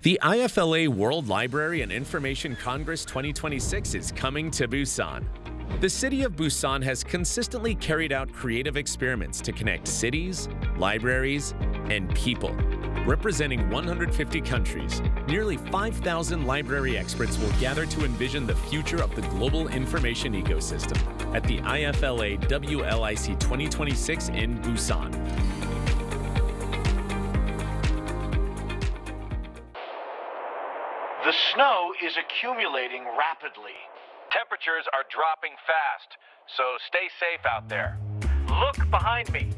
The IFLA World Library and Information Congress 2026 is coming to Busan. The city of Busan has consistently carried out creative experiments to connect cities, libraries, and people. Representing 150 countries, nearly 5,000 library experts will gather to envision the future of the global information ecosystem at the IFLA WLIC 2026 in Busan. The snow is accumulating rapidly. Temperatures are dropping fast, so stay safe out there. Look behind me.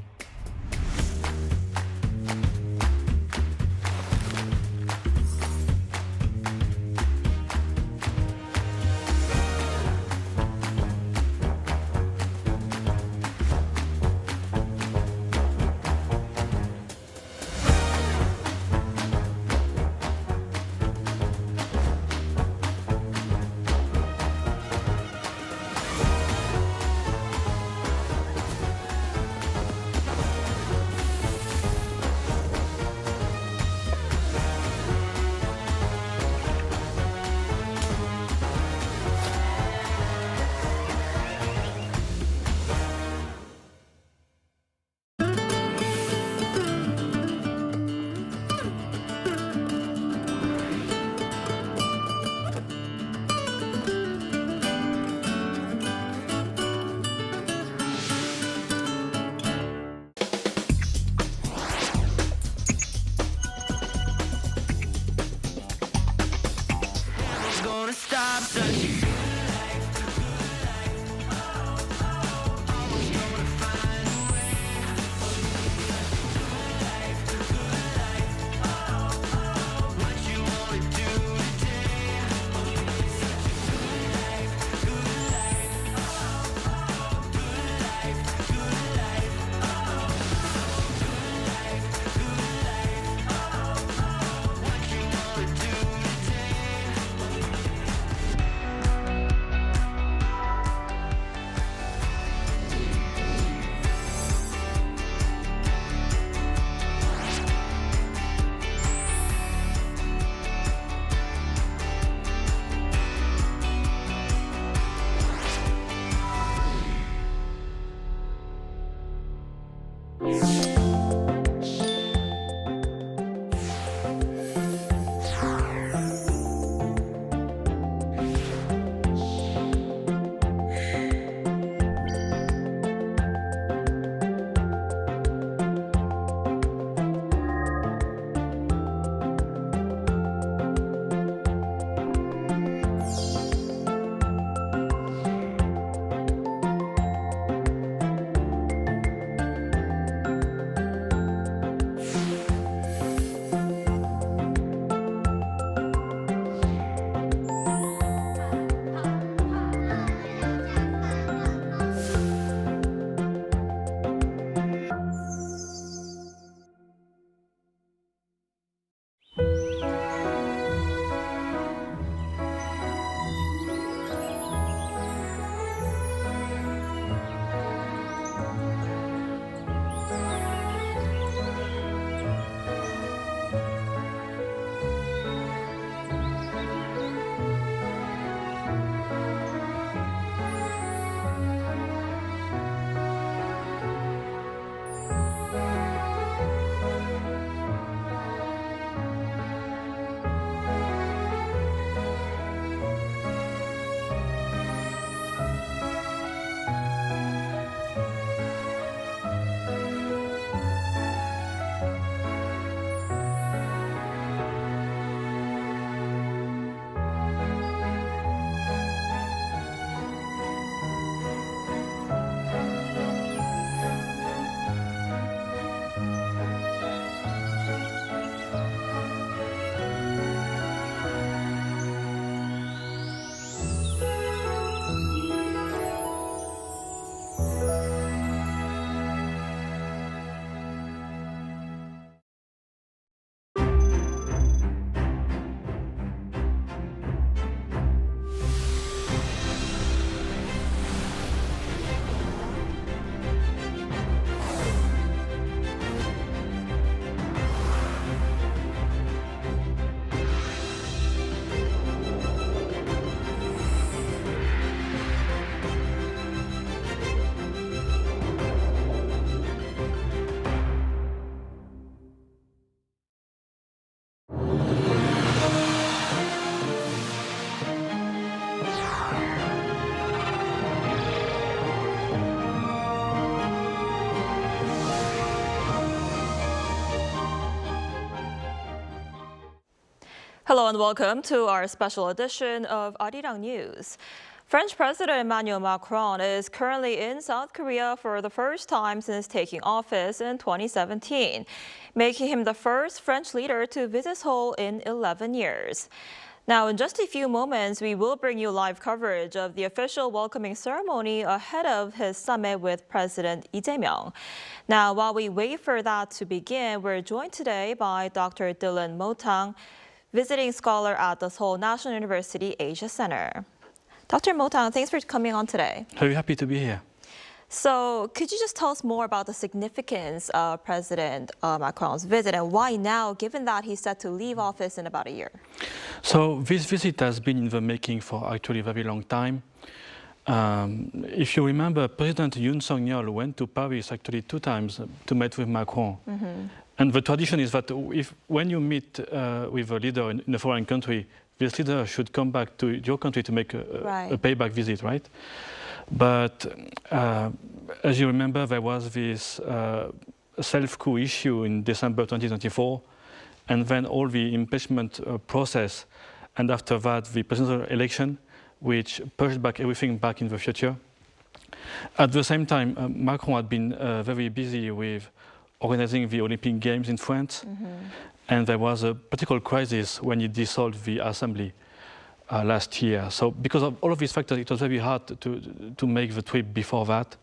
Hello and welcome to our special edition of Arirang News. French President Emmanuel Macron is currently in South Korea for the first time since taking office in 2017, making him the first French leader to visit Seoul in 11 years. Now, in just a few moments, we will bring you live coverage of the official welcoming ceremony ahead of his summit with President Lee Jae-myung. Now, while we wait for that to begin, we're joined today by Dr. Dylan Motang, visiting scholar at the Seoul National University Asia Center. Dr. Motang, thanks for coming on today. Very happy to be here. So could you just tell us more about the significance of President Macron's visit and why now, given that he's set to leave office in about a year? So this visit has been in the making for actually a very long time. If you remember, President Yoon Suk-yeol went to Paris actually 2 times to meet with Macron. And the tradition is that when you meet with a leader in a foreign country, this leader should come back to your country to make a payback visit, right? But as you remember, there was this self-coup issue in December 2024, and then all the impeachment process, and after that, the presidential election, which pushed back everything back in the future. At the same time, Macron had been very busy with organizing the Olympic Games in France, and there was a political crisis when he dissolved the assembly last year. So because of all of these factors, it was very hard to make the trip before that.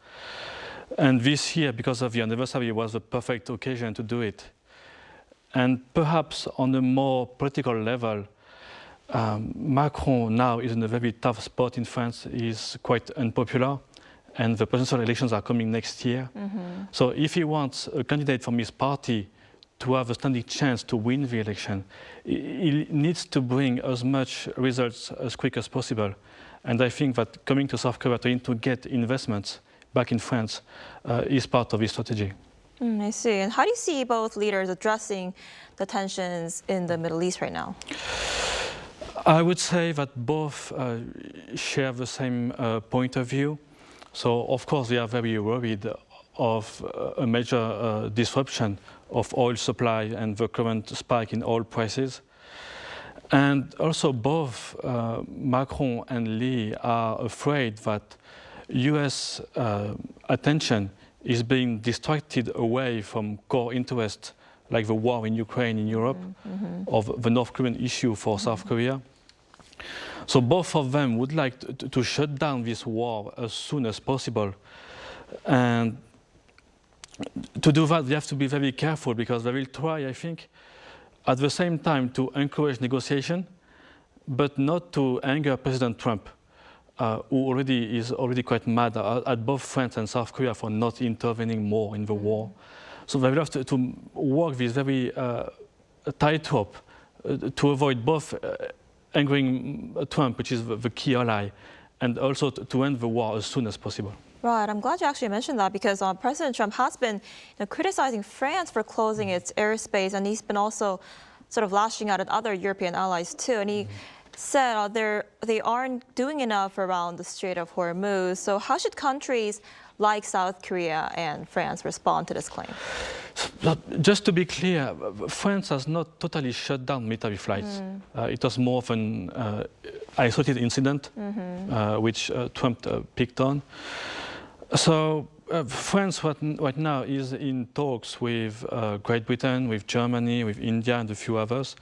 And this year, because of the anniversary, was the perfect occasion to do it. And perhaps on a more political level, Macron now is in a very tough spot in France. He is quite unpopular, and the presidential elections are coming next year. So if he wants a candidate from his party to have a standing chance to win the election, he needs to bring as much results as quick as possible. And I think that coming to South Korea to get investments back in France is part of his strategy. I see. And how do you see both leaders addressing the tensions in the Middle East right now? I would say that both share the same point of view. So, of course, they are very worried of a major disruption of oil supply and the current spike in oil prices. And also both Macron and Lee are afraid that US attention is being distracted away from core interests like the war in Ukraine, in Europe, of the North Korean issue for South Korea. So both of them would like to shut down this war as soon as possible. And to do that, they have to be very careful because they will try, I think, at the same time to encourage negotiation, but not to anger President Trump, who is already quite mad at both France and South Korea for not intervening more in the war. So they will have to walk this very tightrope to avoid both angering Trump, which is the key ally, and also to end the war as soon as possible. Right. I'm glad you actually mentioned that because President Trump has been criticizing France for closing its airspace, and he's been also sort of lashing out at other European allies too. And he said they aren't doing enough around the Strait of Hormuz. So how should countries like South Korea and France respond to this claim? Just to be clear, France has not totally shut down military flights. It was more of an isolated incident, which Trump picked on. So France right now is in talks with Great Britain, with Germany, with India and a few others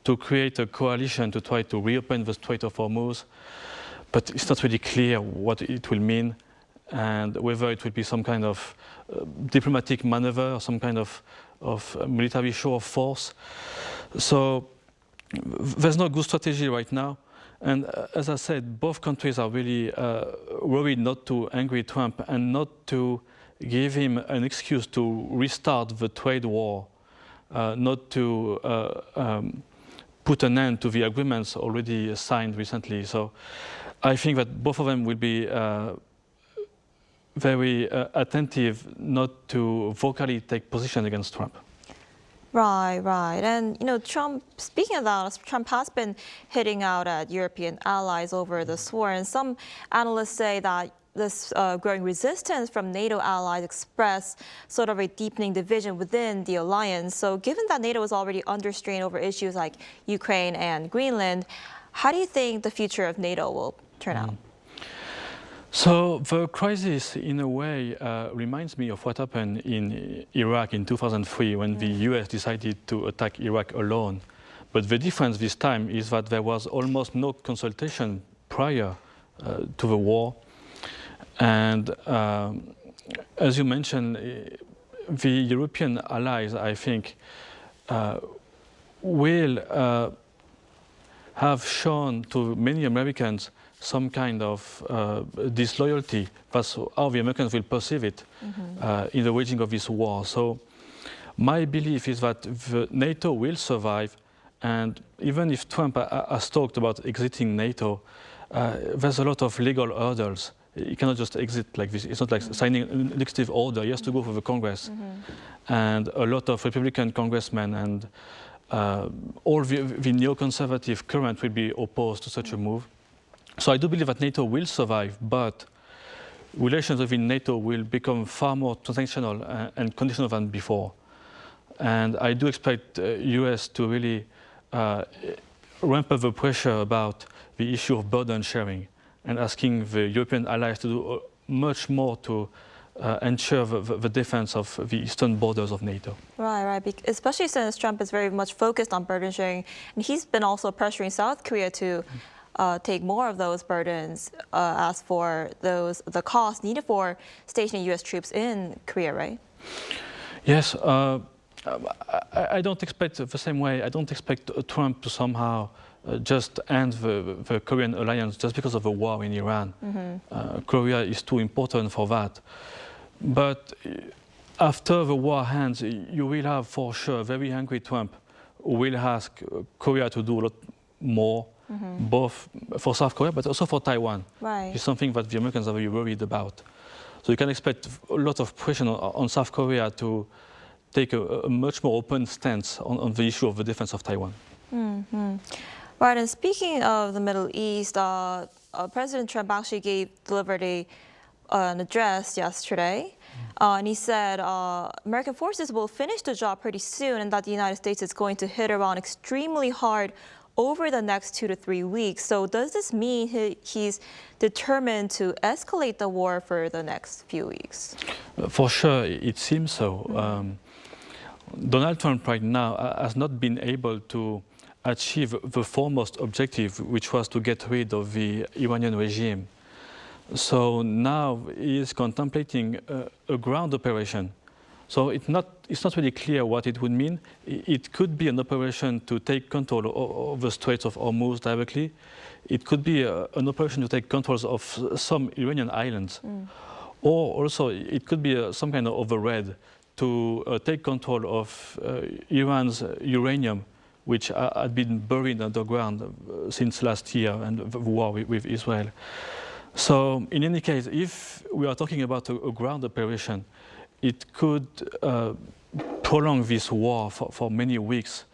to create a coalition to try to reopen the Strait of Hormuz. But it's not really clear what it will mean and whether it will be some kind of diplomatic maneuver or some kind of military show of force. So there's no good strategy right now. And as I said, both countries are really worried not to anger Trump and not to give him an excuse to restart the trade war, not to put an end to the agreements already signed recently. So I think that both of them will be very attentive not to vocally take position against Trump. Right. And, Trump, speaking of that, Trump has been hitting out at European allies over this war. And some analysts say that this growing resistance from NATO allies express sort of a deepening division within the alliance. So given that NATO is already under strain over issues like Ukraine and Greenland, how do you think the future of NATO will turn out? So the crisis, in a way, reminds me of what happened in Iraq in 2003 when the US decided to attack Iraq alone. But the difference this time is that there was almost no consultation prior to the war. And as you mentioned, the European allies, I think, will have shown to many Americans some kind of disloyalty. That's how the Americans will perceive it in the waging of this war. So my belief is that the NATO will survive, and even if Trump has talked about exiting NATO, there's a lot of legal hurdles. You cannot just exit like this. It's not like signing an executive order. He has to go for the Congress. And a lot of Republican congressmen and all the neoconservative current will be opposed to such a move. So I do believe that NATO will survive, but relations within NATO will become far more transactional and conditional than before. And I do expect US to really ramp up the pressure about the issue of burden sharing and asking the European allies to do much more to ensure the defense of the eastern borders of NATO. Right. Especially since Trump is very much focused on burden sharing, and he's been also pressuring South Korea to take more of those burdens as for the cost needed for stationing U.S. troops in Korea, right? Yes. I don't expect the same way. I don't expect Trump to somehow just end the Korean alliance just because of the war in Iran. Korea is too important for that. But after the war ends, you will have for sure a very angry Trump who will ask Korea to do a lot more, both for South Korea but also for Taiwan. Right. It's something that the Americans are very worried about. So you can expect a lot of pressure on South Korea to take a much more open stance on the issue of the defense of Taiwan. Right, and speaking of the Middle East, President Trump actually delivered an address yesterday, and he said American forces will finish the job pretty soon and that the United States is going to hit Iran extremely hard over the next 2 to 3 weeks. So does this mean he's determined to escalate the war for the next few weeks? For sure, it seems so. Donald Trump right now has not been able to achieve the foremost objective, which was to get rid of the Iranian regime. So now he is contemplating a ground operation. So it's not really clear what it would mean. It could be an operation to take control of the Strait of Hormuz directly. It could be an operation to take control of some Iranian islands. Or also it could be some kind of overraid to take control of Iran's uranium, which had been buried underground since last year and the war with Israel. So in any case, if we are talking about a ground operation, it could prolong this war for many weeks,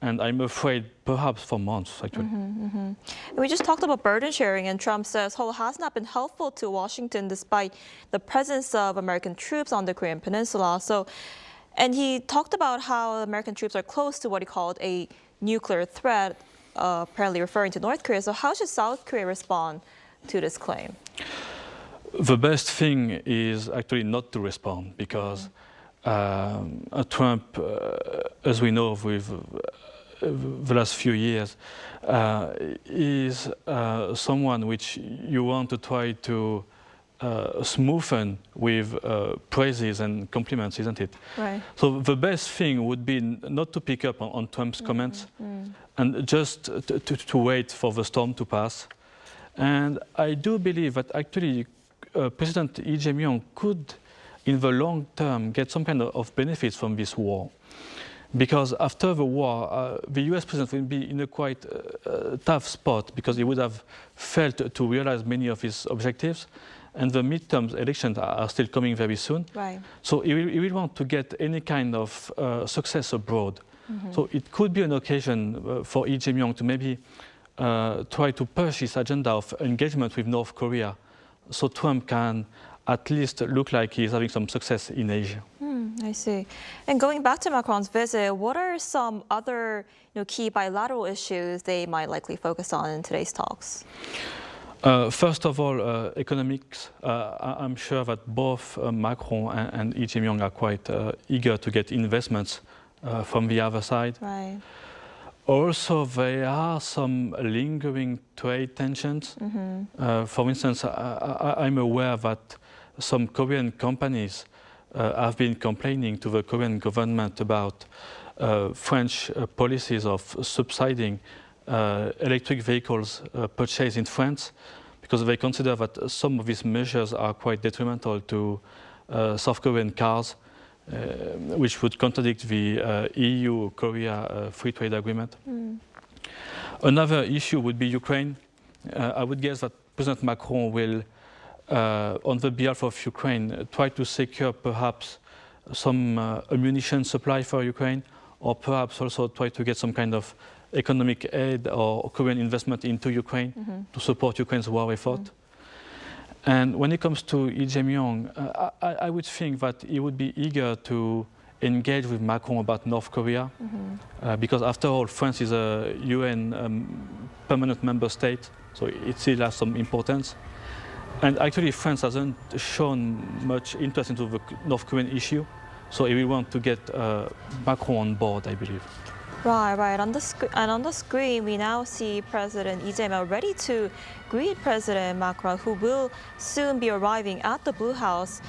and I'm afraid perhaps for months, actually. We just talked about burden sharing, and Trump says Seoul has not been helpful to Washington despite the presence of American troops on the Korean Peninsula. And he talked about how American troops are close to what he called a nuclear threat, apparently referring to North Korea. So how should South Korea respond to this claim? The best thing is actually not to respond, because Trump, as we know with the last few years, is someone which you want to try to smoothen with praises and compliments, isn't it? Right. So the best thing would be not to pick up on Trump's comments and just to wait for the storm to pass. And I do believe that actually President Lee Jae-myung could, in the long term, get some kind of benefits from this war. Because after the war, the US president will be in a quite tough spot, because he would have failed to realize many of his objectives. And the midterm elections are still coming very soon. Right. So he will want to get any kind of success abroad. So it could be an occasion for Lee Jae-myung to maybe try to push his agenda of engagement with North Korea so Trump can at least look like he's having some success in Asia. I see. And going back to Macron's visit, what are some other key bilateral issues they might likely focus on in today's talks? First of all, economics. I'm sure that both Macron and Lee Jae-myung are quite eager to get investments from the other side. Right. Also, there are some lingering trade tensions. For instance, I'm aware that some Korean companies have been complaining to the Korean government about French policies of subsidizing electric vehicles purchased in France, because they consider that some of these measures are quite detrimental to South Korean cars, which would contradict the EU-Korea free trade agreement. Another issue would be Ukraine. I would guess that President Macron will, on the behalf of Ukraine, try to secure perhaps some ammunition supply for Ukraine, or perhaps also try to get some kind of economic aid or Korean investment into Ukraine to support Ukraine's war effort. And when it comes to Lee Jae-myung, I would think that he would be eager to engage with Macron about North Korea, because after all, France is a UN permanent member state, so it still has some importance. And actually, France hasn't shown much interest into the North Korean issue, so he will want to get Macron on board, I believe. Right. On the screen, we now see President Lee Jae-myung ready to greet President Macron, who will soon be arriving at the Blue House.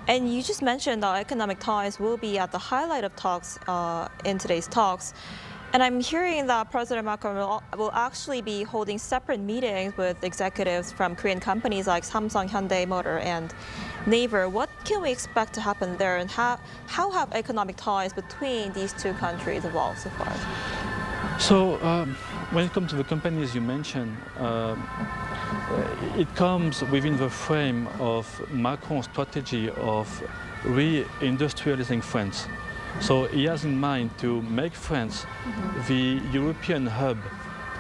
And you just mentioned that economic ties will be at the highlight of talks in today's talks. And I'm hearing that President Macron will actually be holding separate meetings with executives from Korean companies like Samsung, Hyundai Motor, and Naver. What can we expect to happen there, and how have economic ties between these two countries evolved so far? So when it comes to the companies you mentioned, it comes within the frame of Macron's strategy of re-industrializing France. So he has in mind to make France the European hub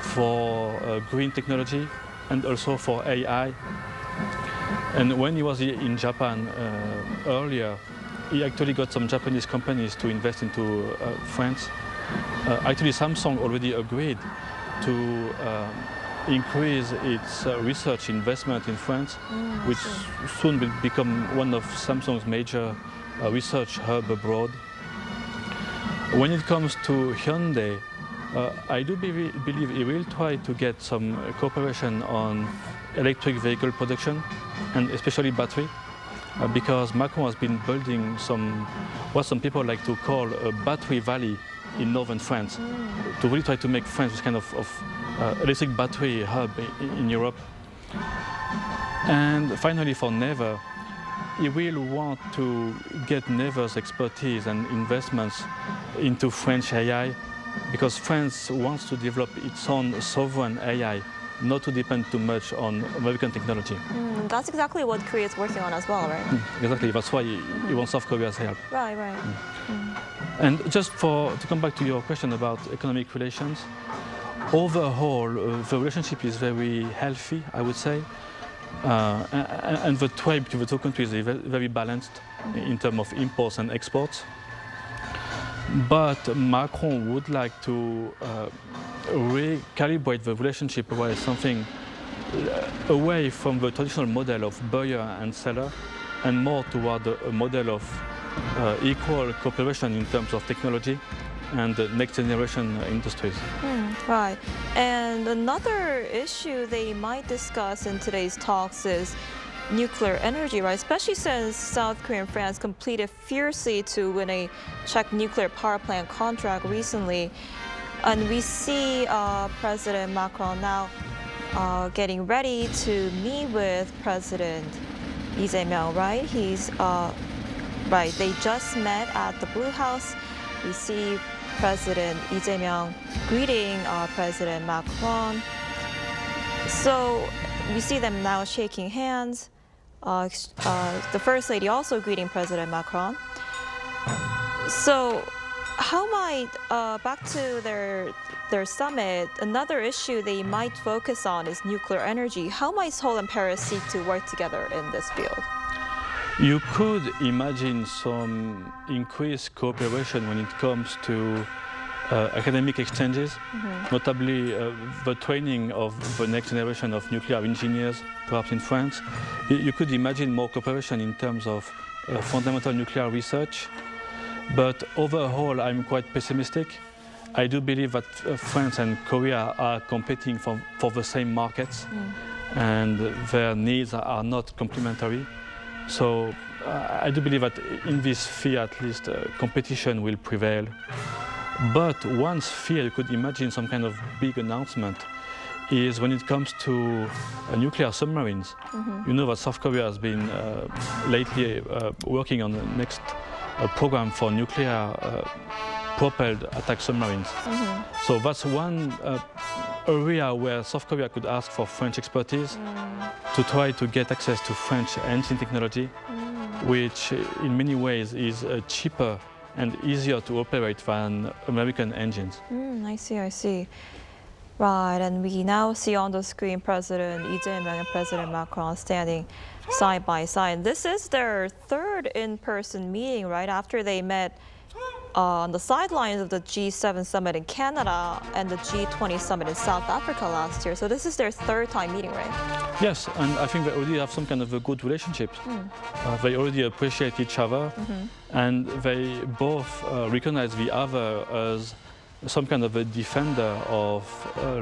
for green technology and also for AI. And when he was in Japan earlier, he actually got some Japanese companies to invest into France. Actually, Samsung already agreed to increase its research investment in France, which soon will become one of Samsung's major research hub abroad. When it comes to Hyundai, I do believe he will try to get some cooperation on electric vehicle production, and especially battery, because Macron has been building what some people like to call a battery valley in northern France, to really try to make France this kind of electric battery hub in Europe. And finally, for Naver, he will want to get Naver's expertise and investments into French AI, because France wants to develop its own sovereign AI, not to depend too much on American technology. That's exactly what Korea is working on as well, right? Exactly, that's why he wants South Korea's help. Right. And just to come back to your question about economic relations, overall, the relationship is very healthy, I would say. And the trade between the two countries is very balanced in terms of imports and exports. But Macron would like to recalibrate the relationship away something away from the traditional model of buyer and seller, and more toward a model of equal cooperation in terms of technology and next generation industries. Right. And another issue they might discuss in today's talks is nuclear energy, right? Especially since South Korea and France competed fiercely to win a Czech nuclear power plant contract recently. And we see President Macron now getting ready to meet with President Lee Jae-myung, right? Right, they just met at the Blue House. We see President Lee Jae-myung greeting President Macron. So we see them now shaking hands. The First Lady also greeting President Macron. So How might, back to their summit, another issue they might focus on is nuclear energy. How might Seoul and Paris seek to work together in this field? You could imagine some increased cooperation when it comes to academic exchanges, notably the training of the next generation of nuclear engineers, perhaps in France. You could imagine more cooperation in terms of fundamental nuclear research. But overall, I'm quite pessimistic. I do believe that France and Korea are competing for the same markets, and their needs are not complementary. So I do believe that in this sphere, at least, competition will prevail. But one sphere you could imagine some kind of big announcement is when it comes to nuclear submarines. You know that South Korea has been lately working on the next program for nuclear propelled attack submarines. So that's one area where South Korea could ask for French expertise to try to get access to French engine technology, which in many ways is cheaper and easier to operate than American engines. I see. Right, and we now see on the screen President Lee Jae-myung and President Macron standing side by side. This is their third in-person meeting, right, after they met on the sidelines of the G7 summit in Canada and the G20 summit in South Africa last year. So this is their third time meeting, right? Yes, and I think they already have some kind of a good relationship. They already appreciate each other, and they both recognize the other as some kind of a defender of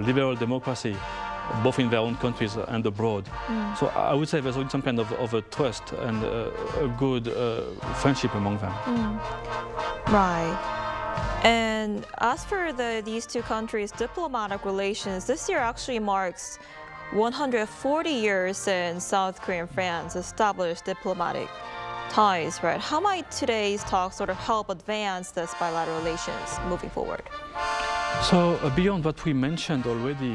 liberal democracy, both in their own countries and abroad. So I would say there's already some kind of a trust and a good friendship among them. Right. And as for these two countries' diplomatic relations, this year actually marks 140 years since South Korea and France established diplomatic ties, right? How might today's talk sort of help advance this bilateral relations moving forward? So beyond what we mentioned already,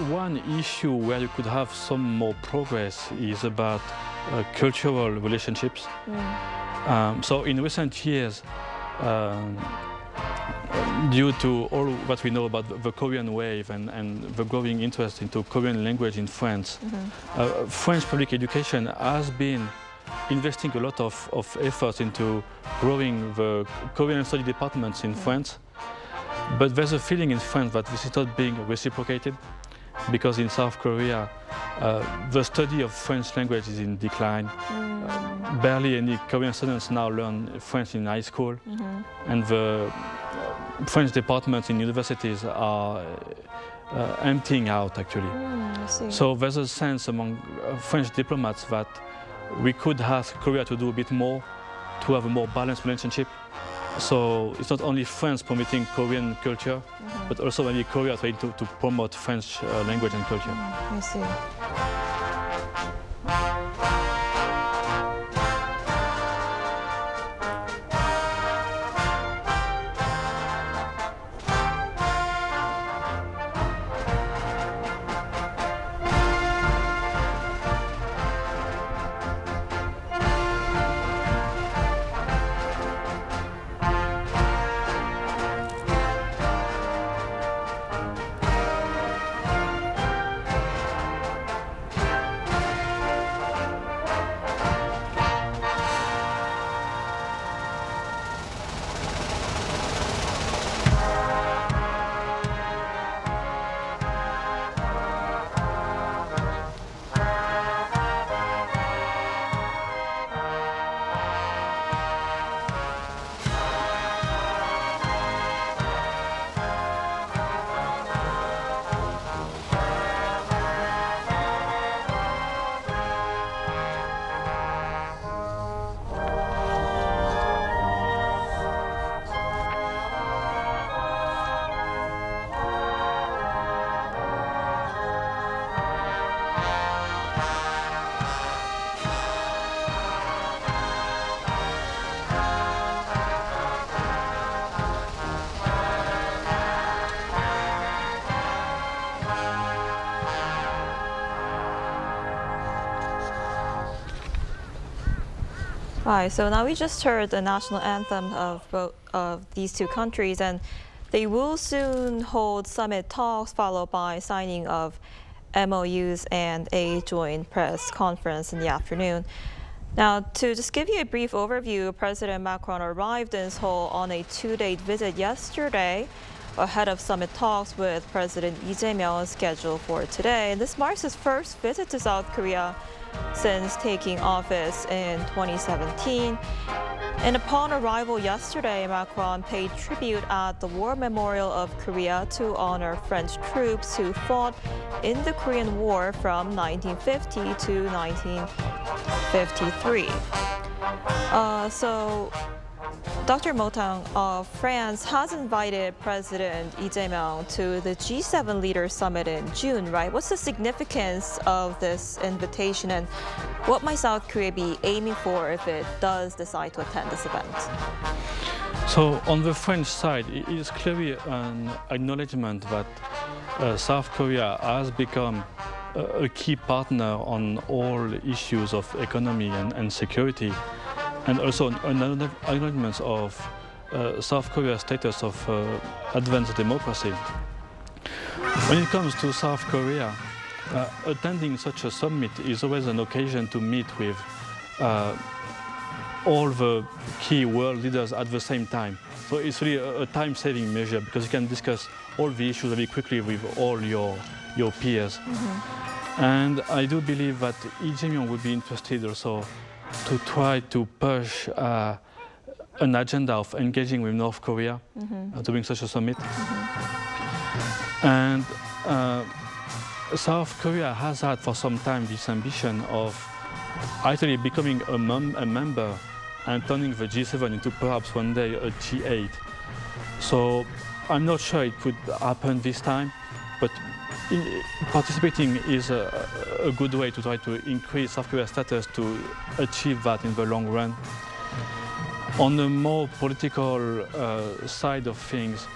one issue where you could have some more progress is about cultural relationships. So in recent years, due to all what we know about the Korean wave and the growing interest into Korean language in France, French public education has been investing a lot of efforts into growing the Korean study departments in France. But there's a feeling in France that this is not being reciprocated, because in South Korea, the study of French language is in decline. Barely any Korean students now learn French in high school, and the French departments in universities are emptying out, actually. So there's a sense among French diplomats that we could ask Korea to do a bit more, to have a more balanced relationship. So it's not only France promoting Korean culture, but also maybe Korea trying to promote French language and culture. I see. Right, so now we just heard the national anthem of both of these two countries, and they will soon hold summit talks followed by signing of MOUs and a joint press conference in the afternoon. Now, to just give you a brief overview, President Macron arrived in Seoul on a two-day visit yesterday ahead of summit talks with President Lee Jae-myung scheduled for today. And this marks his first visit to South Korea since taking office in 2017. And upon arrival yesterday, Macron paid tribute at the War Memorial of Korea to honor French troops who fought in the Korean War from 1950 to 1953. So Dr. Motang, France has invited President Lee Jae-myung to the G7 Leaders Summit in June, right? What's the significance of this invitation, and what might South Korea be aiming for if it does decide to attend this event? So on the French side, it is clearly an acknowledgement that South Korea has become a key partner on all issues of economy and security, and also an acknowledgement of South Korea's status of advanced democracy. When it comes to South Korea, attending such a summit is always an occasion to meet with all the key world leaders at the same time. So it's really a time-saving measure because you can discuss all the issues very quickly with all your peers. And I do believe that Lee Jae-myung would be interested also to try to push an agenda of engaging with North Korea during such a summit. And South Korea has had for some time this ambition of actually becoming a member and turning the G7 into perhaps one day a G8. So I'm not sure it could happen this time, but participating is a good way to try to increase South Korea's status to achieve that in the long run. On the more political side of things,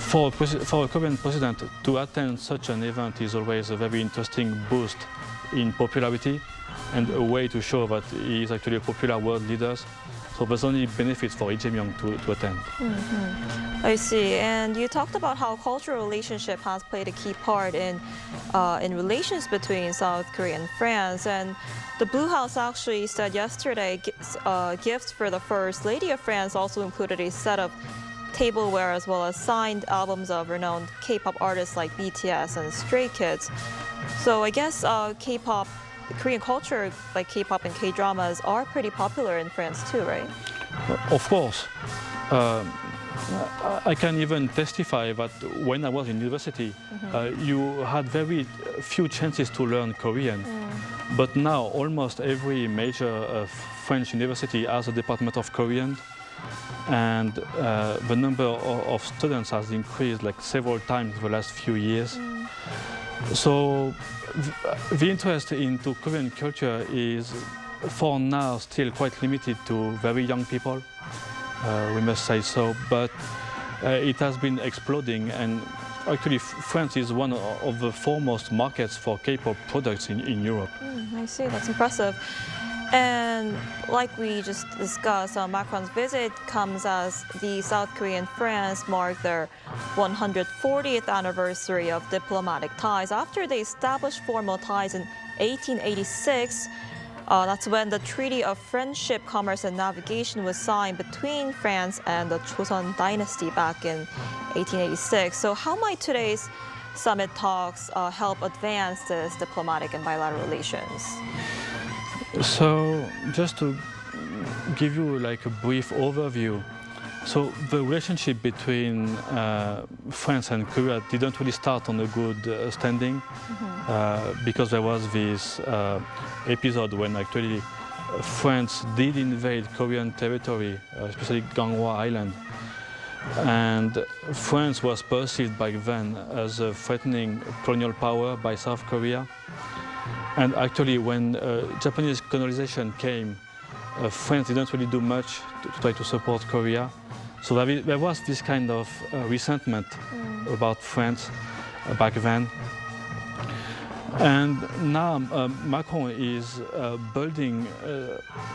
for a Korean president to attend such an event is always a very interesting boost in popularity and a way to show that he is actually a popular world leader. So there's only benefits for Lee Jae-myung to attend. I see. And you talked about how cultural relationship has played a key part in relations between South Korea and France. And the Blue House actually said yesterday gifts for the First Lady of France also included a set of tableware as well as signed albums of renowned K-pop artists like BTS and Stray Kids. So I guess K-pop, Korean culture like K-pop and K-dramas are pretty popular in France too, right? Of course. I can even testify that when I was in university, you had very few chances to learn Korean. But now almost every major French university has a department of Korean, and the number of students has increased like several times in the last few years. So the interest into Korean culture is, for now, still quite limited to very young people, we must say so, but it has been exploding, and actually France is one of the foremost markets for K-pop products in Europe. I see, that's impressive. And like we just discussed, Macron's visit comes as the South Korea and France mark their 140th anniversary of diplomatic ties. After they established formal ties in 1886, that's when the Treaty of Friendship, Commerce and Navigation was signed between France and the Joseon dynasty back in 1886. So how might today's summit talks help advance this diplomatic and bilateral relations? So just to give you like a brief overview, so the relationship between France and Korea didn't really start on a good standing because there was this episode when actually France did invade Korean territory, especially Gangwon Island. And France was perceived back then as a threatening colonial power by South Korea. And actually, when Japanese colonization came, France didn't really do much to try to support Korea. So there was this kind of resentment about France back then. And now Macron is building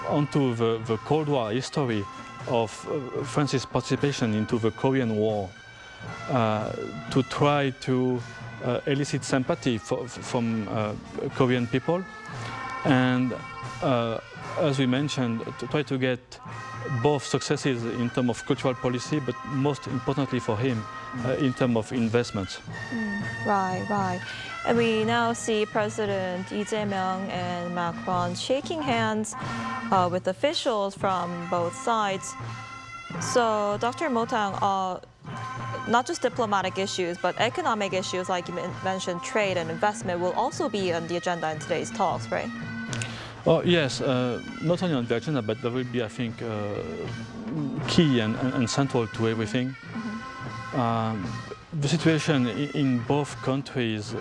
onto the Cold War history of France's participation into the Korean War to try to elicit sympathy from Korean people, and as we mentioned, to try to get both successes in terms of cultural policy, but most importantly for him, in terms of investments. Right. And we now see President Lee Jae-myung and Macron shaking hands with officials from both sides. So, Dr. Motang, not just diplomatic issues, but economic issues, like you mentioned, trade and investment, will also be on the agenda in today's talks, right? Oh, yes, not only on the agenda, but that will be, I think, key and central to everything. The situation in both countries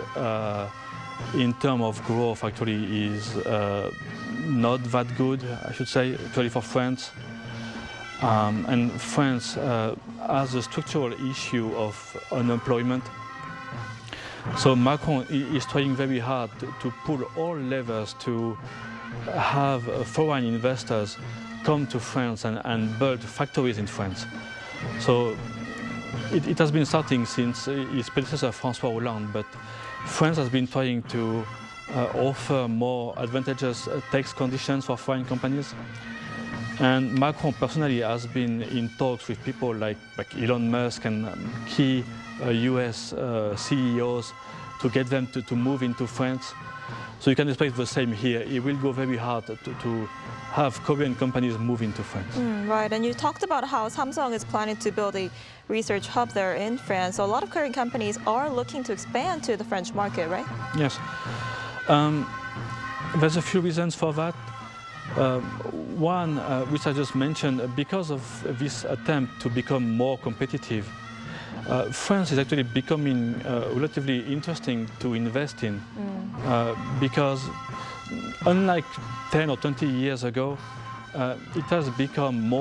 in terms of growth actually is not that good, I should say, actually for France. And France has a structural issue of unemployment. So Macron is trying very hard to pull all levers to have foreign investors come to France and build factories in France. So it has been starting since his predecessor François Hollande, but France has been trying to offer more advantageous tax conditions for foreign companies. And Macron personally has been in talks with people like Elon Musk and key US CEOs to get them to move into France. So you can expect the same here. It will go very hard to have Korean companies move into France. Right, and you talked about how Samsung is planning to build a research hub there in France. So a lot of Korean companies are looking to expand to the French market, right? Yes. There's a few reasons for that. One, which I just mentioned, because of this attempt to become more competitive, France is actually becoming relatively interesting to invest in because unlike 10 or 20 years ago, it has become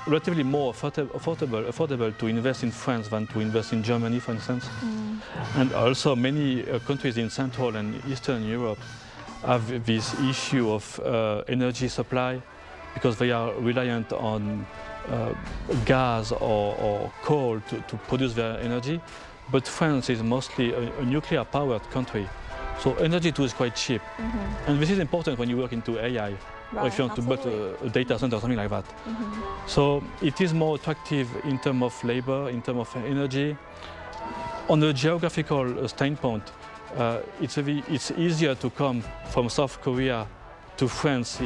relatively more affordable to invest in France than to invest in Germany, for instance. And also many countries in Central and Eastern Europe have this issue of energy supply because they are reliant on gas or coal to produce their energy. But France is mostly a nuclear-powered country. So energy too is quite cheap. And this is important when you work into AI, or if you want to build a data center or something like that. So it is more attractive in terms of labor, in terms of energy. On a geographical standpoint, it's easier to come from South Korea to France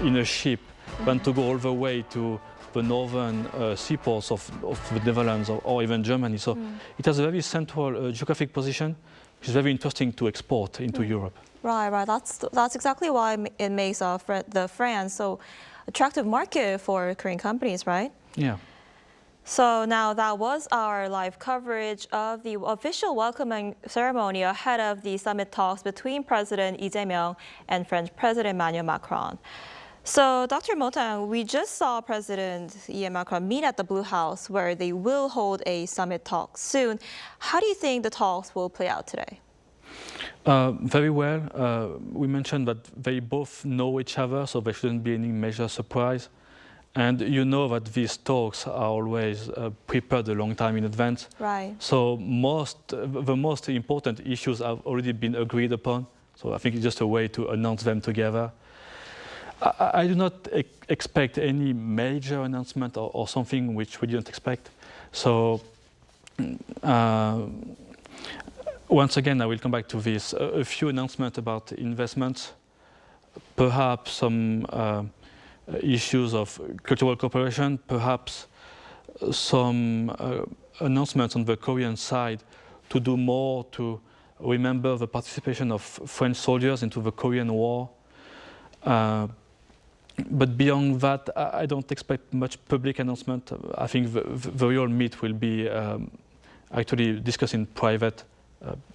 in a ship than to go all the way to the northern seaports of the Netherlands or even Germany. So it has a very central geographic position, which is very interesting to export into Europe. Right. That's exactly why it makes the France so attractive market for Korean companies, right? Yeah. So now that was our live coverage of the official welcoming ceremony ahead of the summit talks between President Lee Jae-myung and French President Emmanuel Macron. So, Dr. Motang, we just saw President Lee and Macron meet at the Blue House, where they will hold a summit talk soon. How do you think the talks will play out today? Very well. We mentioned that they both know each other, so there shouldn't be any major surprise. And you know that these talks are always prepared a long time in advance. Right. So the most important issues have already been agreed upon. So I think it's just a way to announce them together. I do not expect any major announcement or something which we didn't expect. So once again, I will come back to this. A few announcements about investments, perhaps some issues of cultural cooperation, perhaps some announcements on the Korean side to do more to remember the participation of French soldiers into the Korean War. But beyond that, I don't expect much public announcement. I think the real meet will be actually discussed in private,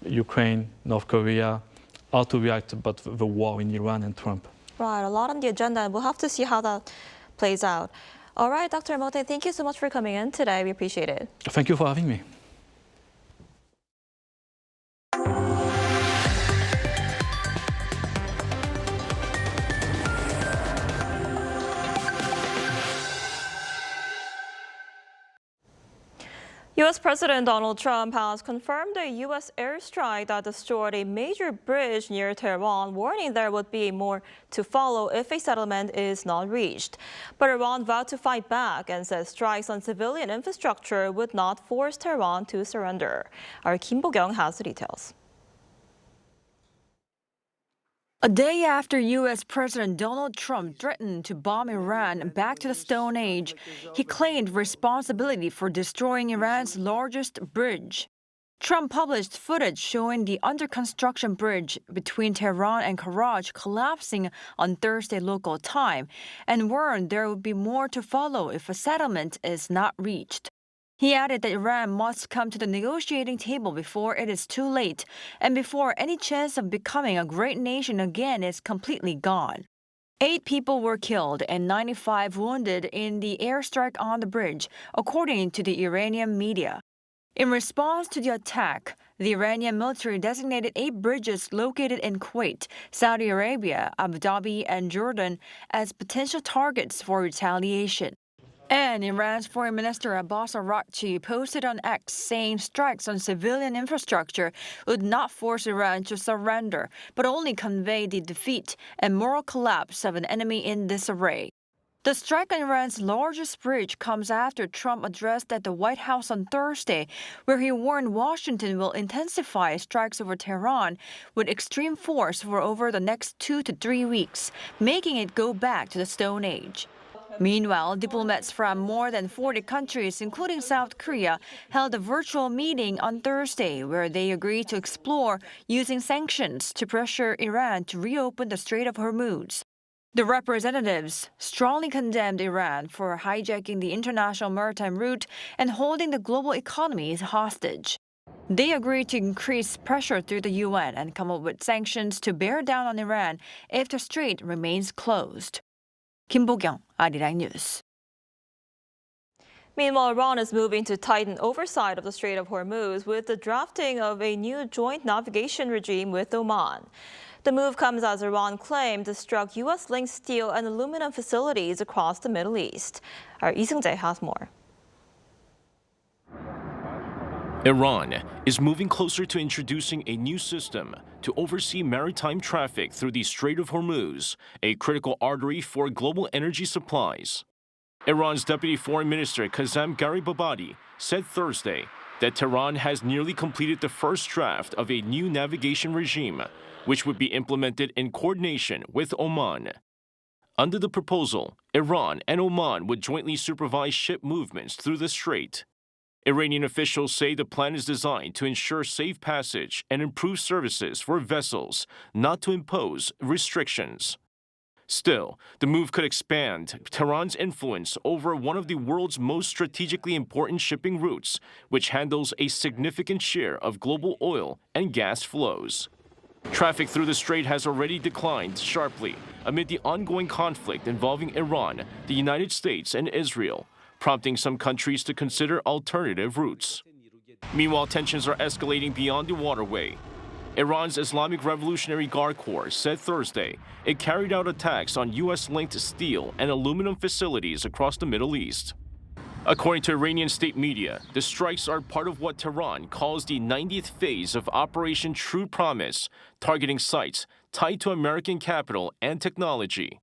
Ukraine, North Korea, how to react about the war in Iran and Trump. Right, a lot on the agenda, and we'll have to see how that plays out. All right, Dr. Mote, thank you so much for coming in today. We appreciate it. Thank you for having me. U.S. President Donald Trump has confirmed a U.S. airstrike that destroyed a major bridge near Tehran, warning there would be more to follow if a settlement is not reached. But Iran vowed to fight back and said strikes on civilian infrastructure would not force Tehran to surrender. Our Kim Bo-kyung has the details. A day after U.S. President Donald Trump threatened to bomb Iran back to the Stone Age, he claimed responsibility for destroying Iran's largest bridge. Trump published footage showing the under-construction bridge between Tehran and Karaj collapsing on Thursday local time and warned there would be more to follow if a settlement is not reached. He added that Iran must come to the negotiating table before it is too late and before any chance of becoming a great nation again is completely gone. 8 people were killed and 95 wounded in the airstrike on the bridge, according to the Iranian media. In response to the attack, the Iranian military designated 8 bridges located in Kuwait, Saudi Arabia, Abu Dhabi, and Jordan as potential targets for retaliation. And Iran's Foreign Minister Abbas Araghchi posted on X saying strikes on civilian infrastructure would not force Iran to surrender, but only convey the defeat and moral collapse of an enemy in disarray. The strike on Iran's largest bridge comes after Trump addressed at the White House on Thursday, where he warned Washington will intensify strikes over Tehran with extreme force for over the next 2 to 3 weeks, making it go back to the Stone Age. Meanwhile, diplomats from more than 40 countries, including South Korea, held a virtual meeting on Thursday where they agreed to explore using sanctions to pressure Iran to reopen the Strait of Hormuz. The representatives strongly condemned Iran for hijacking the international maritime route and holding the global economy hostage. They agreed to increase pressure through the UN and come up with sanctions to bear down on Iran if the strait remains closed. Kim Bo-kyung, Arirang News. Meanwhile, Iran is moving to tighten oversight of the Strait of Hormuz with the drafting of a new joint navigation regime with Oman. The move comes as Iran claimed to struck U.S.-linked steel and aluminum facilities across the Middle East. Our Lee Seung-jae has more. Iran is moving closer to introducing a new system to oversee maritime traffic through the Strait of Hormuz, a critical artery for global energy supplies. Iran's Deputy Foreign Minister Kazem Garibabadi said Thursday that Tehran has nearly completed the first draft of a new navigation regime, which would be implemented in coordination with Oman. Under the proposal, Iran and Oman would jointly supervise ship movements through the strait. Iranian officials say the plan is designed to ensure safe passage and improve services for vessels, not to impose restrictions. Still, the move could expand Tehran's influence over one of the world's most strategically important shipping routes, which handles a significant share of global oil and gas flows. Traffic through the strait has already declined sharply amid the ongoing conflict involving Iran, the United States, and Israel, prompting some countries to consider alternative routes. Meanwhile, tensions are escalating beyond the waterway. Iran's Islamic Revolutionary Guard Corps said Thursday it carried out attacks on U.S.-linked steel and aluminum facilities across the Middle East. According to Iranian state media, the strikes are part of what Tehran calls the 90th phase of Operation True Promise, targeting sites tied to American capital and technology.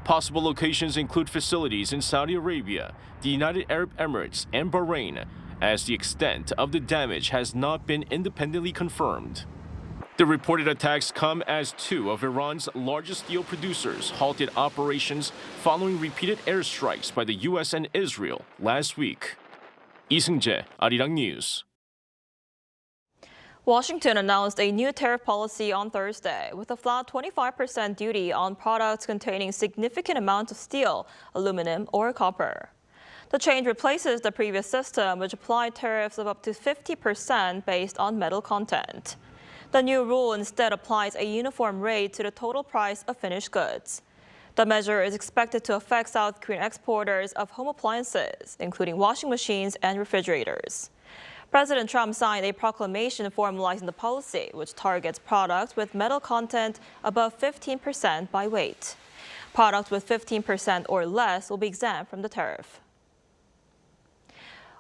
Possible locations include facilities in Saudi Arabia, the United Arab Emirates, and Bahrain, as the extent of the damage has not been independently confirmed. The reported attacks come as 2 of Iran's largest steel producers halted operations following repeated airstrikes by the U.S. and Israel last week. Lee Seung-jae, Arirang News. Washington announced a new tariff policy on Thursday with a flat 25% duty on products containing significant amounts of steel, aluminum, or copper. The change replaces the previous system, which applied tariffs of up to 50% based on metal content. The new rule instead applies a uniform rate to the total price of finished goods. The measure is expected to affect South Korean exporters of home appliances, including washing machines and refrigerators. President Trump signed a proclamation formalizing the policy, which targets products with metal content above 15% by weight. Products with 15% or less will be exempt from the tariff.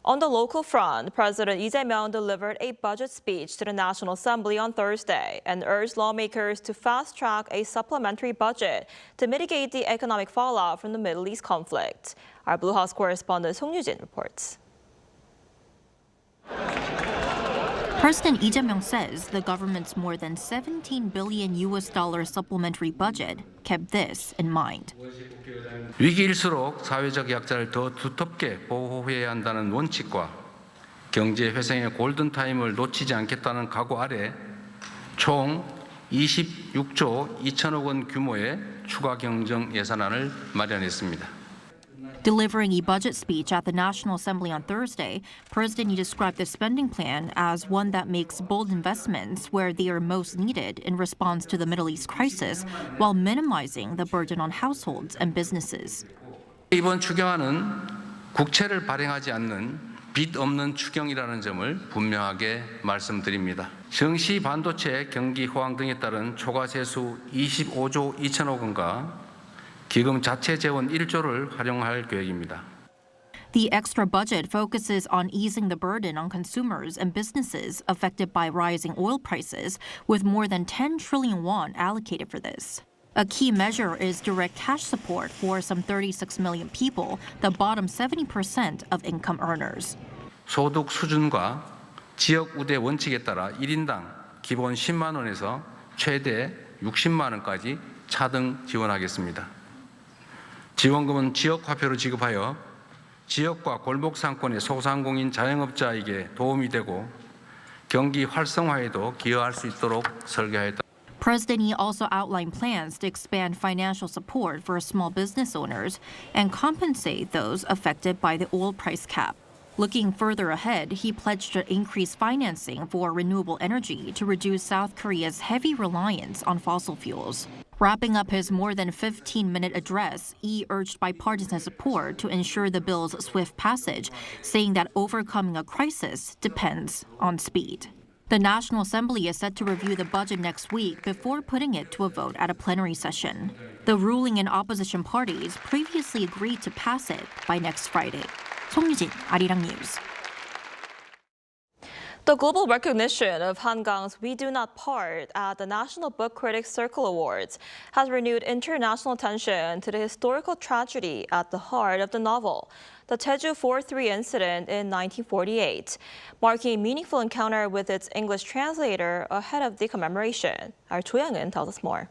On the local front, President Lee Jae-myung delivered a budget speech to the National Assembly on Thursday and urged lawmakers to fast-track a supplementary budget to mitigate the economic fallout from the Middle East conflict. Our Blue House correspondent Song Yu-jin reports. President Lee Jae-myung says the government's more than $17 billion supplementary budget kept this in mind. 위기일수록 사회적 약자를 더 두텁게 보호해야 한다는 원칙과 경제 회생의 골든타임을 놓치지 않겠다는 각오 아래 총 26조 2천억 원 규모의 추가 경정 예산안을 마련했습니다. Delivering a budget speech at the National Assembly on Thursday, President Lee described the spending plan as one that makes bold investments where they are most needed in response to the Middle East crisis, while minimizing the burden on households and businesses. 이번 추경안은 국채를 발행하지 않는 빚 없는 추경이라는 점을 분명하게 말씀드립니다. 정시 반도체 경기 호황 등에 따른 초과 세수 25조 2천억 원과 기금 자체 재원 1조를 활용할 계획입니다. The extra budget focuses on easing the burden on consumers and businesses affected by rising oil prices, with more than 10 trillion won allocated for this. A key measure is direct cash support for some 36 million people, the bottom 70% of income earners. 소득 수준과 지역 우대 원칙에 따라 1인당 기본 10만 원에서 최대 60만 원까지 차등 지원하겠습니다. 지원금은 지역 화폐로 지급하여 지역과 골목 상권의 소상공인 자영업자에게 도움이 되고 경기 활성화에도 기여할 수 있도록 설계하였다. President Lee also outlined plans to expand financial support for small business owners and compensate those affected by the oil price cap. Looking further ahead, he pledged to increase financing for renewable energy to reduce South Korea's heavy reliance on fossil fuels. Wrapping up his more than 15-minute address, Lee urged bipartisan support to ensure the bill's swift passage, saying that overcoming a crisis depends on speed. The National Assembly is set to review the budget next week before putting it to a vote at a plenary session. The ruling and opposition parties previously agreed to pass it by next Friday. 송유진, Arirang News. The global recognition of Hangang's We Do Not Part at the National Book Critics Circle Awards has renewed international attention to the historical tragedy at the heart of the novel, the Jeju 4-3 incident in 1948, marking a meaningful encounter with its English translator ahead of the commemoration. Our Cho Young-eun tells us more.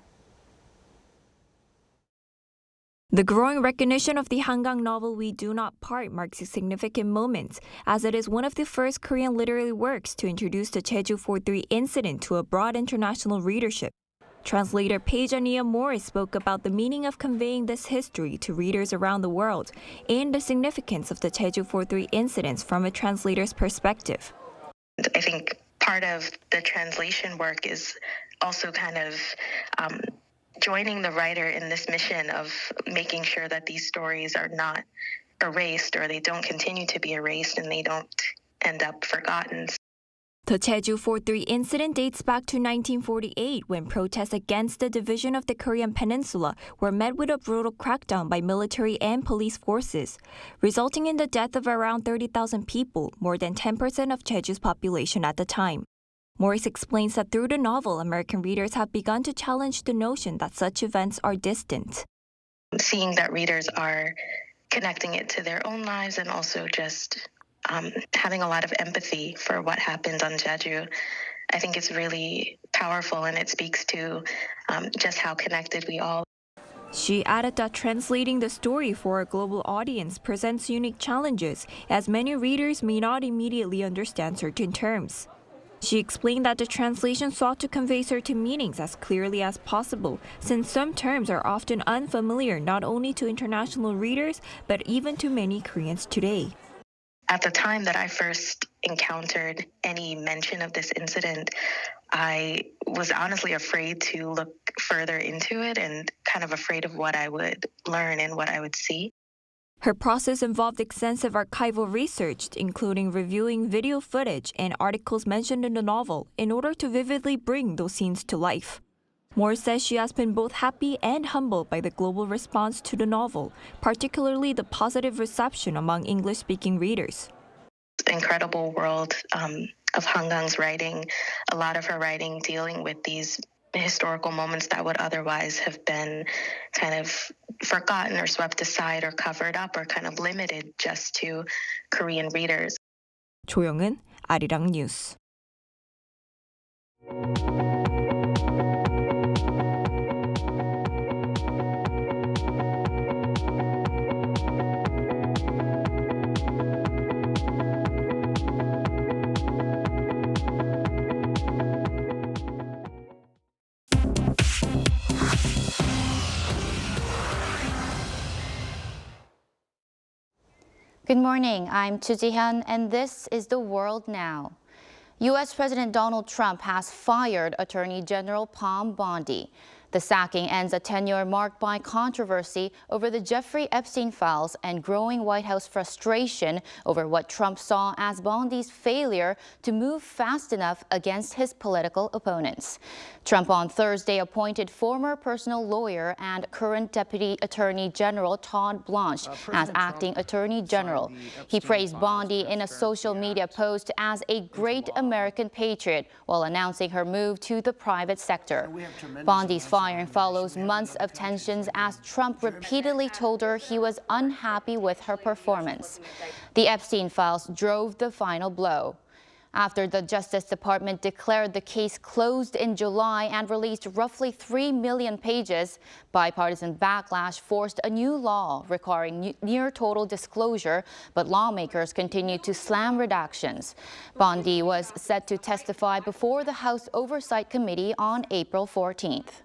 The growing recognition of the Hangang novel We Do Not Part marks a significant moment, as it is one of the first Korean literary works to introduce the Jeju 4-3 incident to a broad international readership. Translator Paige-Ania Morris spoke about the meaning of conveying this history to readers around the world and the significance of the Jeju 4-3 incidents from a translator's perspective. I think part of the translation work is also kind of joining the writer in this mission of making sure that these stories are not erased, or they don't continue to be erased and they don't end up forgotten. The Jeju 4-3 incident dates back to 1948, when protests against the division of the Korean peninsula were met with a brutal crackdown by military and police forces, resulting in the death of around 30,000 people, more than 10% of Jeju's population at the time. Morris explains that through the novel, American readers have begun to challenge the notion that such events are distant. Seeing that readers are connecting it to their own lives and also just having a lot of empathy for what happened on Jeju, I think it's really powerful, and it speaks to just how connected we all are. She added that translating the story for a global audience presents unique challenges, as many readers may not immediately understand certain terms. She explained that the translation sought to convey certain meanings as clearly as possible, since some terms are often unfamiliar not only to international readers, but even to many Koreans today. At the time that I first encountered any mention of this incident, I was honestly afraid to look further into it and kind of afraid of what I would learn and what I would see. Her process involved extensive archival research, including reviewing video footage and articles mentioned in the novel, in order to vividly bring those scenes to life. Moore says she has been both happy and humbled by the global response to the novel, particularly the positive reception among English-speaking readers. incredible world of Hangang's writing, a lot of her writing dealing with these historical moments that would otherwise have been kind of forgotten or swept aside or covered up or kind of limited just to Korean readers. 조영은 아리랑 뉴스. Good morning, I'm Chu Ji-hyun, and this is The World Now. U.S. President Donald Trump has fired Attorney General Bondi. The sacking ends a tenure marked by controversy over the Jeffrey Epstein files and growing White House frustration over what Trump saw as Bondi's failure to move fast enough against his political opponents. Trump on Thursday appointed former personal lawyer and current Deputy Attorney General Todd Blanche as acting Attorney General. He praised Bondi in a social media post as a great American patriot while announcing her move to the private sector. Bondi's firing follows months of tensions as Trump repeatedly told her he was unhappy with her performance. The Epstein files drove the final blow. After the Justice Department declared the case closed in July and released roughly 3 million pages, bipartisan backlash forced a new law requiring near total disclosure, but lawmakers continued to slam redactions. Bondi was set to testify before the House Oversight Committee on April 14th.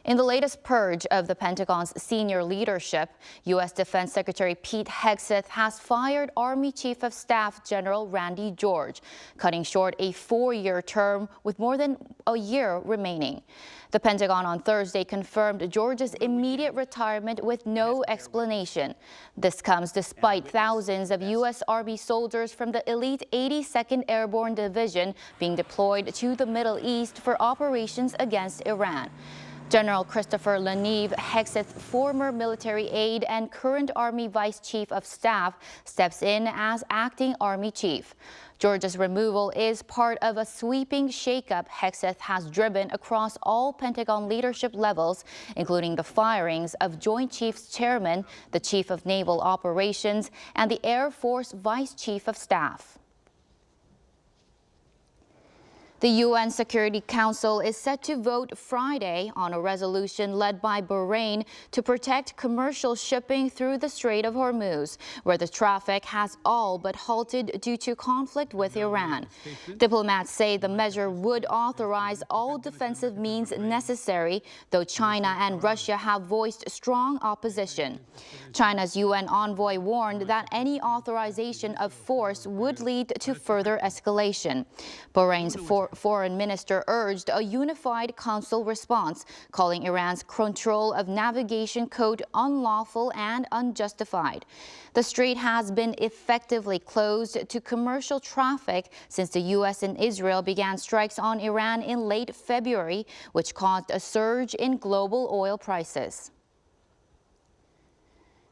In the latest purge of the Pentagon's senior leadership, U.S. Defense Secretary Pete Hegseth has fired Army Chief of Staff General Randy George, cutting short a 4-year term with more than a year remaining. The Pentagon on Thursday confirmed George's immediate retirement with no explanation. This comes despite thousands of U.S. Army soldiers from the elite 82nd Airborne Division being deployed to the Middle East for operations against Iran. General Christopher Leneve, Hegseth's former military aide and current Army Vice Chief of Staff, steps in as acting Army Chief. George's removal is part of a sweeping shakeup Hegseth has driven across all Pentagon leadership levels, including the firings of Joint Chiefs Chairman, the Chief of Naval Operations, and the Air Force Vice Chief of Staff. The UN Security Council is set to vote Friday on a resolution led by Bahrain to protect commercial shipping through the Strait of Hormuz, where the traffic has all but halted due to conflict with Iran. Diplomats say the measure would authorize all defensive means necessary, though China and Russia have voiced strong opposition. China's UN envoy warned that any authorization of force would lead to further escalation. Bahrain's foreign minister urged a unified council response, calling Iran's control of navigation code unlawful and unjustified. The strait has been effectively closed to commercial traffic since the U.S. and Israel began strikes on Iran in late February, which caused a surge in global oil prices.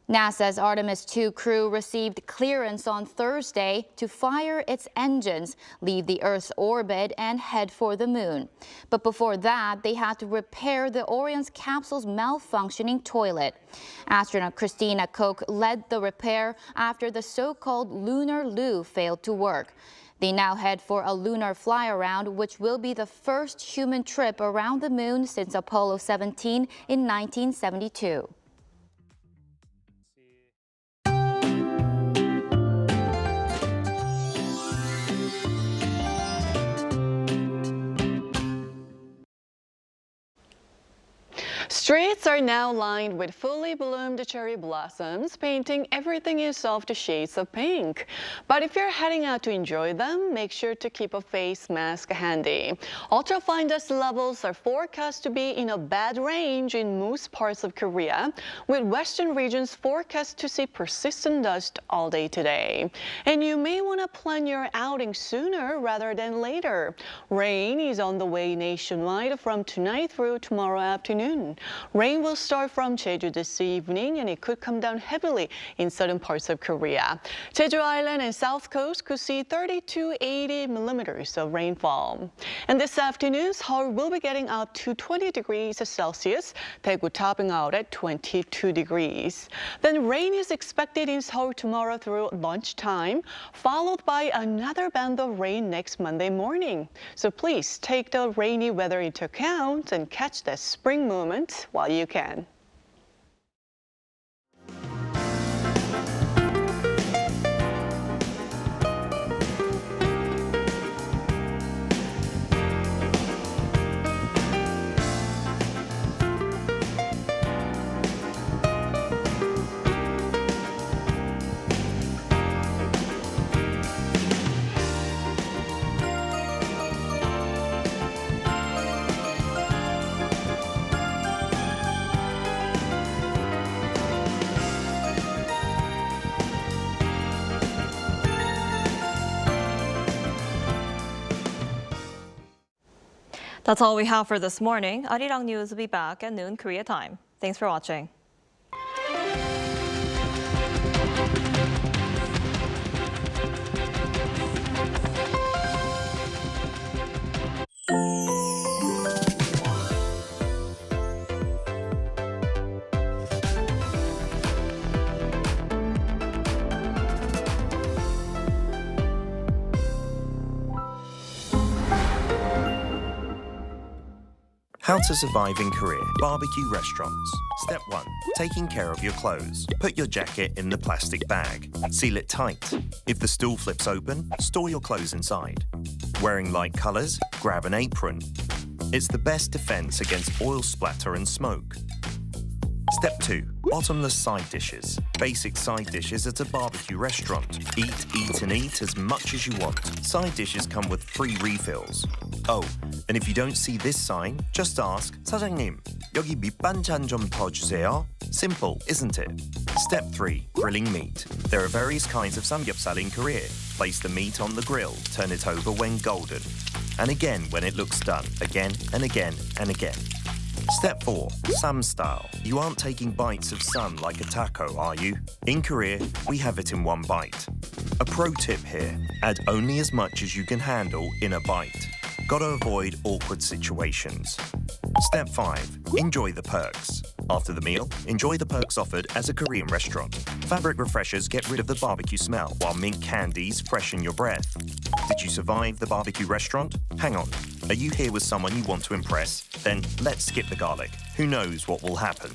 NASA's Artemis II crew received clearance on Thursday to fire its engines, leave the Earth's orbit, and head for the moon. But before that, they had to repair the Orion's capsule's malfunctioning toilet. Astronaut Christina Koch led the repair after the so-called lunar loo failed to work. They now head for a lunar fly-around, which will be the first human trip around the moon since Apollo 17 in 1972. Streets are now lined with fully bloomed cherry blossoms, painting everything in soft shades of pink. But if you're heading out to enjoy them, make sure to keep a face mask handy. Ultrafine dust levels are forecast to be in a bad range in most parts of Korea, with western regions forecast to see persistent dust all day today. And you may want to plan your outing sooner rather than later. Rain is on the way nationwide from tonight through tomorrow afternoon. Rain will start from Jeju this evening, and it could come down heavily in certain parts of Korea. Jeju Island and South Coast could see 30 to 80 millimeters of rainfall. And this afternoon, Seoul will be getting up to 20 degrees Celsius, Daegu topping out at 22 degrees. Then rain is expected in Seoul tomorrow through lunchtime, followed by another band of rain next Monday morning. So please take the rainy weather into account and catch that spring moment while you can. That's all we have for this morning. Arirang News will be back at noon Korea time. Thanks for watching. How to survive in Korea. Barbecue restaurants. Step 1. Taking care of your clothes. Put your jacket in the plastic bag. Seal it tight. If the stool flips open, store your clothes inside. Wearing light colors? Grab an apron. It's the best defense against oil splatter and smoke. Step 2. Bottomless side dishes. Basic side dishes at a barbecue restaurant. Eat, and eat as much as you want. Side dishes come with free refills. Oh, and if you don't see this sign, just ask, 사장님, 여기 밑반찬 좀 더 주세요. Simple, isn't it? Step 3. Grilling meat. There are various kinds of samgyeopsal in Korea. Place the meat on the grill, turn it over when golden. And again when it looks done. Again and again and again. Step 4. Sam style. You aren't taking bites of sam like a taco, are you? In Korea, we have it in one bite. A pro tip here, add only as much as you can handle in a bite. Gotta avoid awkward situations. Step 5. Enjoy the perks. After the meal, enjoy the perks offered as a Korean restaurant. Fabric refreshers get rid of the barbecue smell, while mint candies freshen your breath. Did you survive the barbecue restaurant? Hang on. Are you here with someone you want to impress? Then let's skip the garlic. Who knows what will happen?